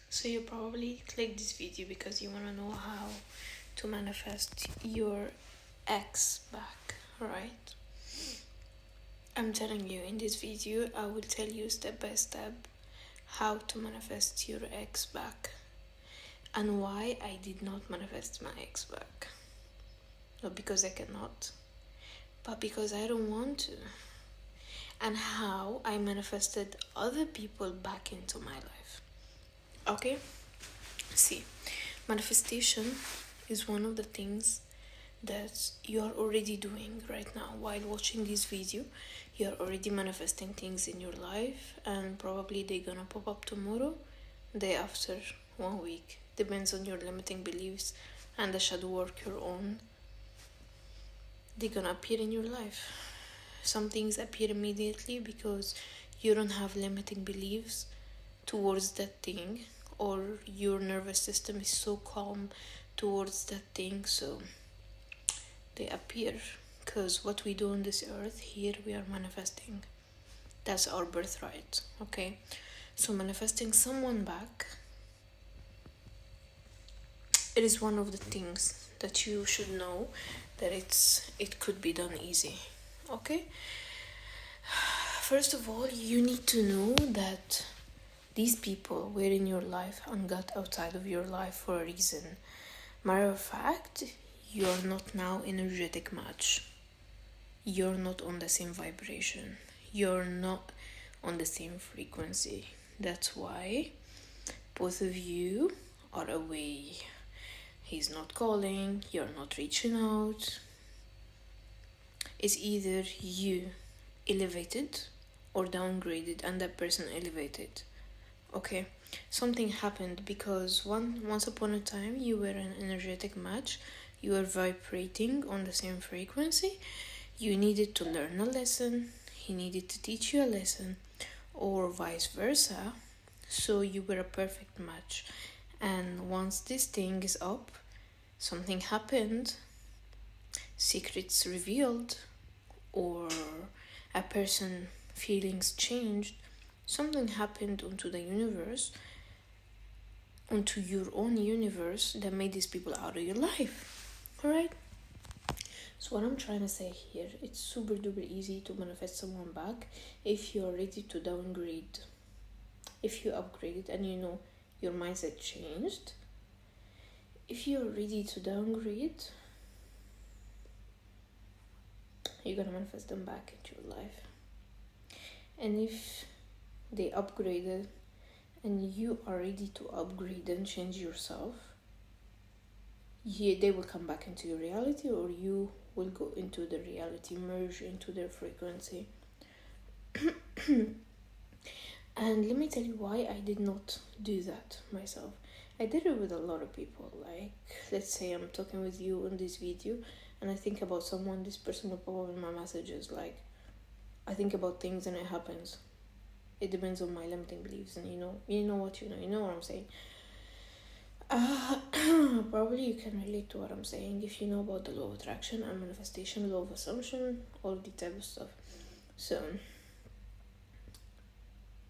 So you probably clicked this video because you want to know how to manifest your ex back, right? I'm telling you, in this video I will tell you step by step how to manifest your ex back and why I did not manifest my ex back. Not because I cannot, but because I don't want to. And how I manifested other people back into my life. Okay? See, manifestation is one of the things that you are already doing right now. While watching this video, you are already manifesting things in your life, and probably they're gonna pop up tomorrow, day after, 1 week. Depends on your limiting beliefs and the shadow work you're on. They're gonna appear in your life. Some things appear immediately because you don't have limiting beliefs towards that thing, or your nervous system is so calm towards that thing, so they appear. Because what we do on this earth, here we are manifesting. That's our birthright, okay? So manifesting someone back, it is one of the things that you should know that it could be done easy, okay? First of all, you need to know that these people were in your life and got outside of your life for a reason. Matter of fact, you are not now energetic match. You're not on the same vibration. You're not on the same frequency. That's why both of you are away. He's not calling, you're not reaching out. It's either you elevated or downgraded and that person elevated. Okay, something happened because once upon a time you were an energetic match. You were vibrating on the same frequency. You needed to learn a lesson. He needed to teach you a lesson, or vice versa. So you were a perfect match. And once this thing is up, something happened, secrets revealed, or a person feelings changed, something happened onto the universe, onto your own universe, that made these people out of your life. Alright? So what I'm trying to say here, it's super duper easy to manifest someone back if you're ready to downgrade. If you upgraded and you know your mindset changed. If you're ready to downgrade, you're gonna manifest them back into your life. And if they upgraded and you are ready to upgrade and change yourself, they will come back into your reality, or you will go into the reality, merge into their frequency. And let me tell you why I did not do that myself. I did it with a lot of people. Like, let's say I'm talking with you in this video and I think about someone, this person will pop up in my messages. Like, I think about things and it happens. It depends on my limiting beliefs, and you know what I'm saying. Probably you can relate to what I'm saying if you know about the law of attraction and manifestation, law of assumption, all the type of stuff. So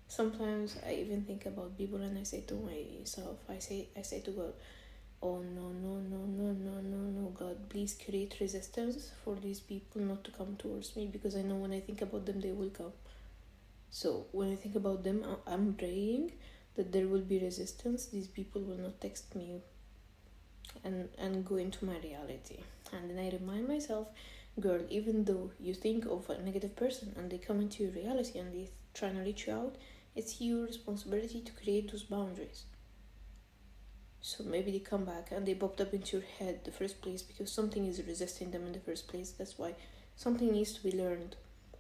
sometimes I even think about people and I say to myself, I say to God, oh no, God, please create resistance for these people not to come towards me, because I know when I think about them they will come. So when I think about them, I'm praying that there will be resistance. These people will not text me and go into my reality. And then I remind myself, girl, even though you think of a negative person and they come into your reality and they're trying to reach you out, it's your responsibility to create those boundaries. So maybe they come back and they popped up into your head the first place because something is resisting them in the first place. That's why something needs to be learned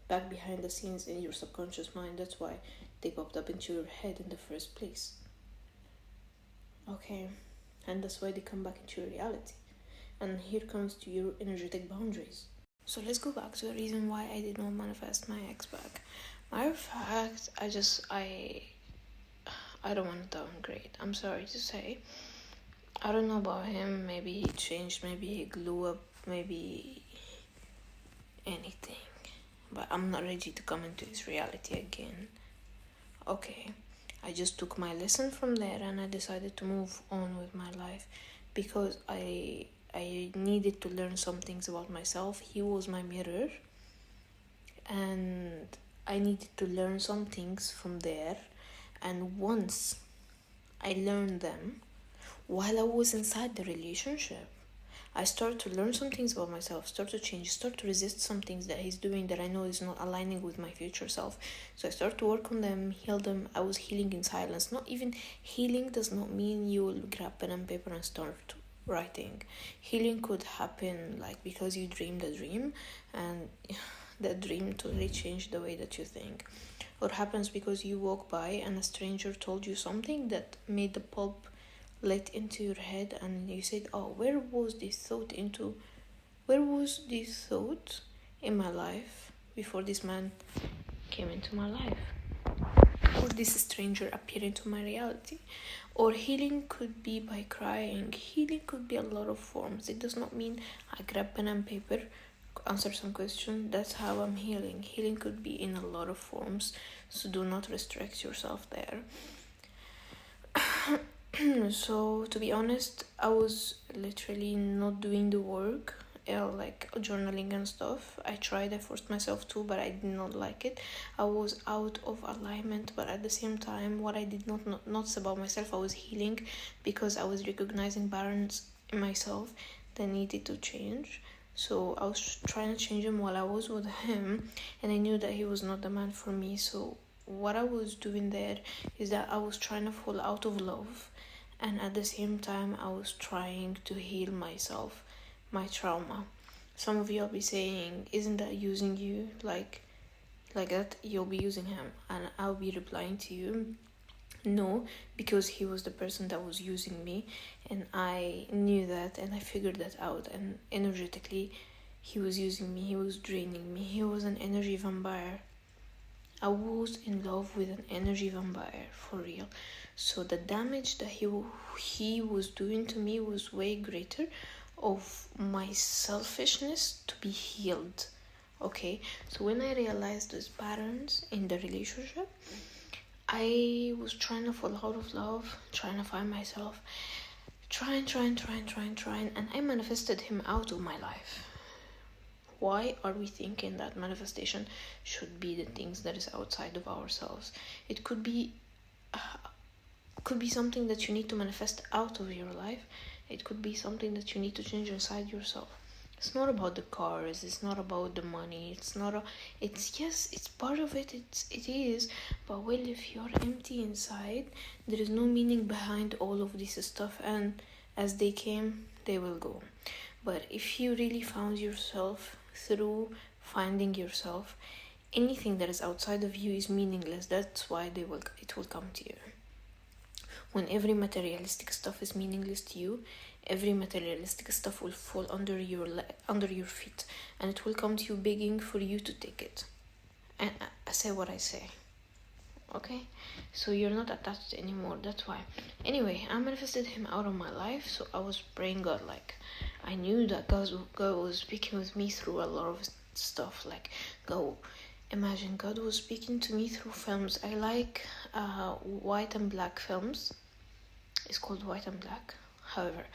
back behind the scenes in your subconscious mind. That's why they popped up into your head in the first place. Okay, and that's why they come back into your reality. And here comes to your energetic boundaries. So let's go back to the reason why I did not manifest my ex back. Matter of fact, I don't want to downgrade. I'm sorry to say. I don't know about him. Maybe he changed. Maybe he grew up. Maybe anything. But I'm not ready to come into his reality again. Okay. I just took my lesson from there and I decided to move on with my life, because I needed to learn some things about myself. He was my mirror, and I needed to learn some things from there. And once I learned them while I was inside the relationship, I started to learn some things about myself, start to change, start to resist some things that he's doing that I know is not aligning with my future self. So I started to work on them, heal them. I was healing in silence. Not even healing does not mean you will grab pen and paper and start writing. Healing could happen like because you dreamed a dream, and that dream totally changed the way that you think. Or happens because you walk by and a stranger told you something that made the pulp let into your head, and you said, oh, where was this thought in my life before this man came into my life, or this stranger appeared into my reality. Or healing could be by crying. Healing could be a lot of forms. It does not mean I grab pen and paper, answer some question, that's how I'm healing. Healing could be in a lot of forms, so do not restrict yourself there. So to be honest, I was literally not doing the work, like journaling and stuff. I forced myself to, but I did not like it. I was out of alignment, but at the same time, what I did not notice about myself, I was healing, because I was recognizing patterns in myself that needed to change. So I was trying to change him while I was with him, and I knew that he was not the man for me. So what I was doing there is that I was trying to fall out of love, and at the same time I was trying to heal myself, my trauma. Some of you will be saying, isn't that using you? Like that you'll be using him, and I'll be replying to you, no, because he was the person that was using me, and I knew that, and I figured that out. And energetically, he was using me, he was draining me, he was an energy vampire. I was in love with an energy vampire, for real. So the damage that he was doing to me was way greater of my selfishness to be healed. Okay, so when I realized those patterns in the relationship, I was trying to fall out of love, trying to find myself, trying, and I manifested him out of my life. Why are we thinking that manifestation should be the things that is outside of ourselves? It could be something that you need to manifest out of your life. It could be something that you need to change inside yourself. It's not about the cars, it's not about the money, it's part of it, it is, but well, if you're empty inside, there is no meaning behind all of this stuff, and as they came, they will go. But if you really found yourself through finding yourself, anything that is outside of you is meaningless. That's why it will come to you. When every materialistic stuff is meaningless to you, every materialistic stuff will fall under your feet, and it will come to you begging for you to take it. And I say what I say. Okay, so you're not attached anymore. That's why. Anyway, I manifested him out of my life, so I was praying God. Like, I knew that God was speaking with me through a lot of stuff. Like, imagine God was speaking to me through films. I like white and black films. It's called White and Black. However,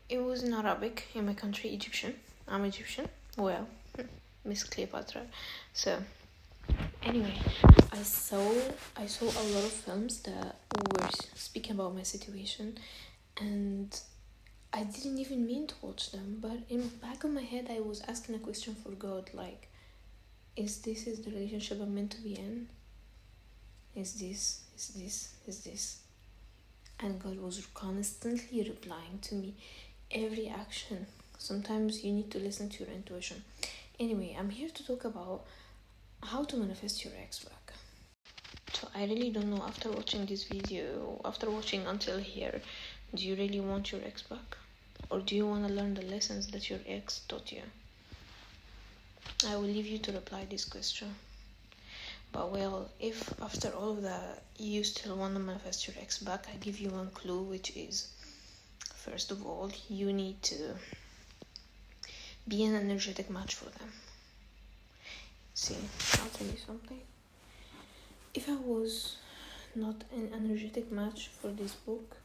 it was in Arabic, in my country, Egyptian. I'm Egyptian. Well, Miss Cleopatra. So anyway, I saw a lot of films that were speaking about my situation, and I didn't even mean to watch them, but in the back of my head I was asking a question for God, like, is this the relationship I'm meant to be in? Is this? And God was constantly replying to me, every action. Sometimes you need to listen to your intuition. Anyway, I'm here to talk about how to manifest your ex back. So I really don't know, after watching this video, after watching until here, do you really want your ex back? Or do you want to learn the lessons that your ex taught you? I will leave you to reply this question. But well, if after all of that you still want to manifest your ex back, I give you one clue, which is, first of all, you need to be an energetic match for them. See, I'll tell you something. If I was not an energetic match for this book,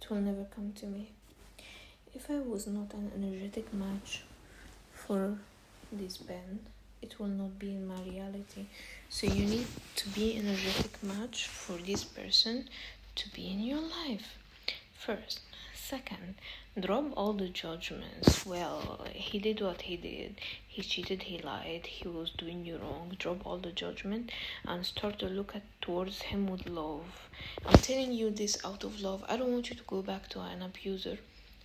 it will never come to me. If I was not an energetic match for this band, it will not be in my reality. So you need to be an energetic match for this person to be in your life. First. Second, drop all the judgments. Well, he did what he did. He cheated, he lied, he was doing you wrong. Drop all the judgment and start to look towards him with love. I'm telling you this out of love. I don't want you to go back to an abuser.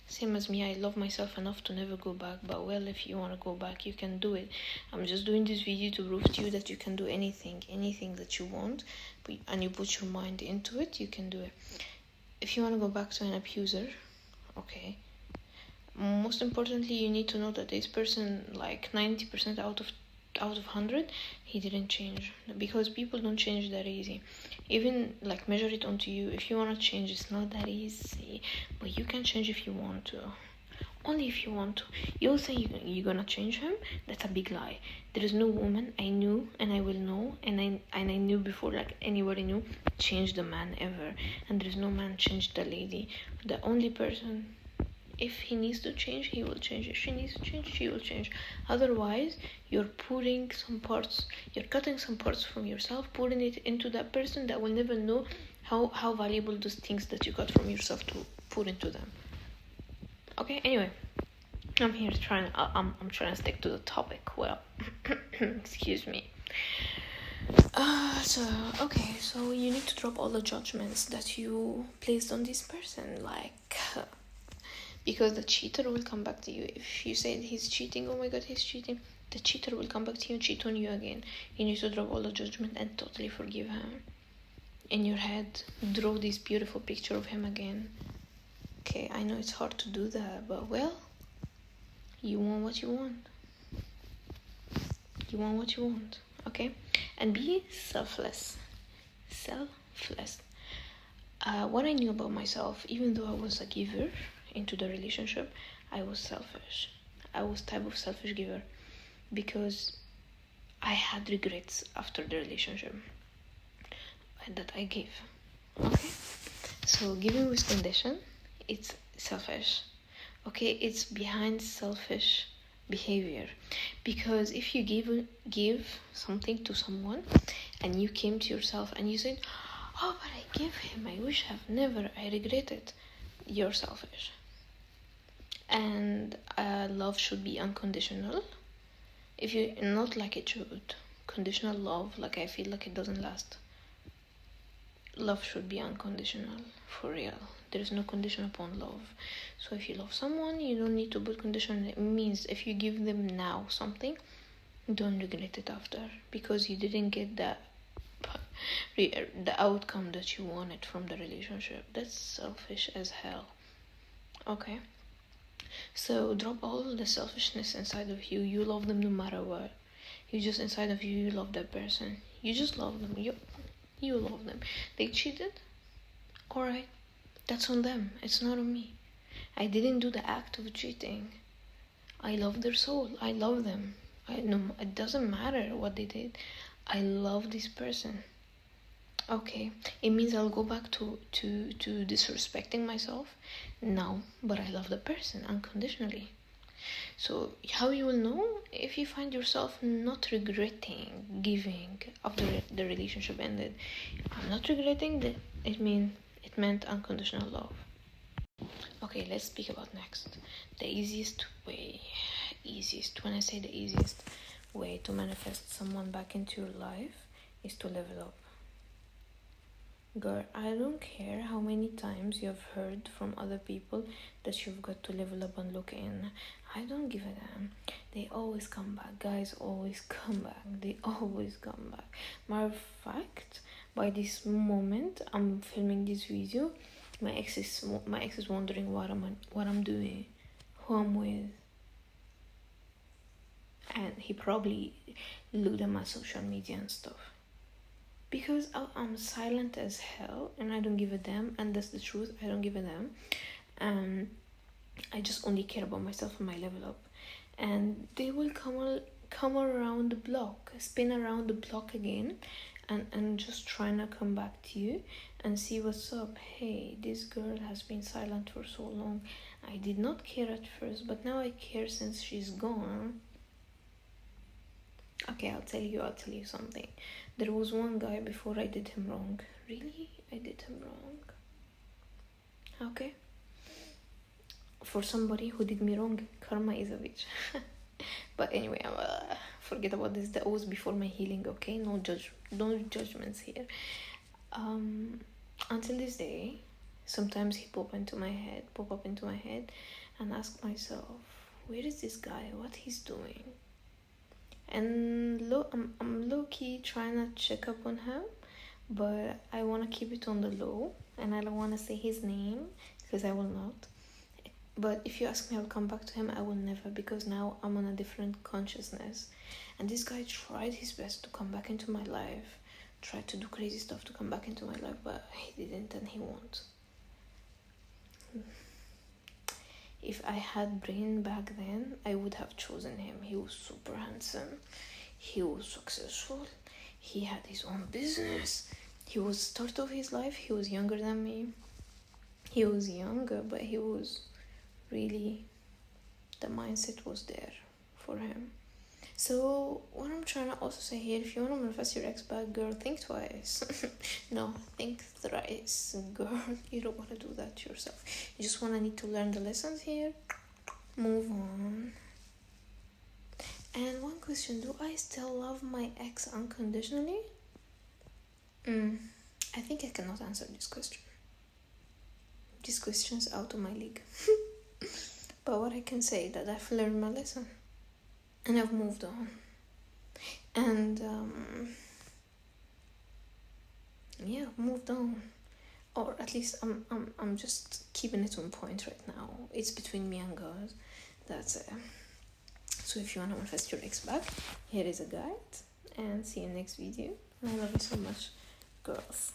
Same as me, I love myself enough to never go back. But well, if you want to go back, you can do it. I'm just doing this video to prove to you that you can do anything that you want, and you put your mind into it, you can do it. If you want to go back to an abuser, okay, most importantly, you need to know that this person, like 90% out of 100, he didn't change, because people don't change that easy. Even like measure it onto you. If you want to change, it's not that easy, but you can change if you want to. Only if you want to. You'll say you're gonna change him. That's a big lie. There is no woman I knew, and I will know, and I knew before, like anybody knew, changed the man ever. And there is no man changed the lady. The only person, if he needs to change, he will change. If she needs to change, she will change. Otherwise, you're cutting some parts from yourself, putting it into that person that will never know how valuable those things that you got from yourself to put into them. Okay, anyway, I'm trying to stick to the topic. Well, excuse me. So you need to drop all the judgments that you placed on this person, like, because the cheater will come back to you. If you say he's cheating, oh my god, he's cheating, the cheater will come back to you and cheat on you again. You need to drop all the judgment and totally forgive him. In your head, draw this beautiful picture of him again. Okay, I know it's hard to do that, but well, you want what you want. You want what you want, okay? And be selfless. What I knew about myself, even though I was a giver into the relationship, I was selfish. I was type of selfish giver, because I had regrets after the relationship that I gave. Okay? So giving with condition, it's selfish. Okay, it's behind selfish behavior, because if you give something to someone and you came to yourself and you said, oh, but I gave him, I wish I've never, I regret it, you're selfish. And love should be unconditional. If you not like it should, conditional love, like I feel like it doesn't last. Love should be unconditional, for real. There is no condition upon love. So if you love someone, you don't need to put condition. It means if you give them now something, don't regret it after, because you didn't get the outcome that you wanted from the relationship. That's selfish as hell. Okay, so drop all the selfishness inside of you. You love them no matter what. You just inside of you, you love that person. You just love them. You love them. They cheated, alright, that's on them. It's not on me. I didn't do the act of cheating. I love their soul. I love them. It doesn't matter what they did. I love this person. Okay, it means I'll go back to disrespecting myself? No, but I love the person unconditionally. So how you will know? If you find yourself not regretting giving after the relationship ended. I'm not regretting that. It meant unconditional love. Okay, let's speak about next. The easiest way, when I say the easiest way to manifest someone back into your life is to level up. Girl, I don't care how many times you've heard from other people that you've got to level up and look in. I don't give a damn. They always come back. Guys always come back. They always come back. Matter of fact, by this moment I'm filming this video, my ex is wondering what I'm doing, who I'm with, and he probably looked at my social media and stuff. Because I'm silent as hell and I don't give a damn, and that's the truth. I don't give a damn. I just only care about myself and my level up. And they will come around the block, spin around the block again, and just trying to come back to you and see what's up. Hey, this girl has been silent for so long. I did not care at first, but now I care since she's gone. Okay, I'll tell you something. There was one guy before I did him wrong. Really? I did him wrong. Okay? For somebody who did me wrong, karma is a bitch. But anyway, forget about this. That was before my healing, okay? No judgments here. Until this day, sometimes he pop up into my head, and ask myself, where is this guy? What he's doing? And I'm low-key trying to check up on him, but I want to keep it on the low, and I don't want to say his name because I will not. But if you ask me, I'll come back to him. I will never, because now I'm on a different consciousness. And this guy tried his best to come back into my life, tried to do crazy stuff to come back into my life, but he didn't and he won't. If I had brain back then, I would have chosen him. He was super handsome. He was successful. He had his own business. He was start of his life. He was younger than me. He was younger, but he was really, the mindset was there for him. So what I'm trying to also say here, if you want to manifest your ex back, girl, think twice. No, think thrice, girl. You don't want to do that to yourself. You just need to learn the lessons here, move on. And one question, do I still love my ex unconditionally? I think I cannot answer this question. This question's out of my league. But what I can say that I've learned my lesson and I've moved on, and I've moved on, or at least I'm just keeping it on point right now. It's between me and God. That's it. So if you want to manifest your ex back, here is a guide, and see you next video. And I love you so much, girls.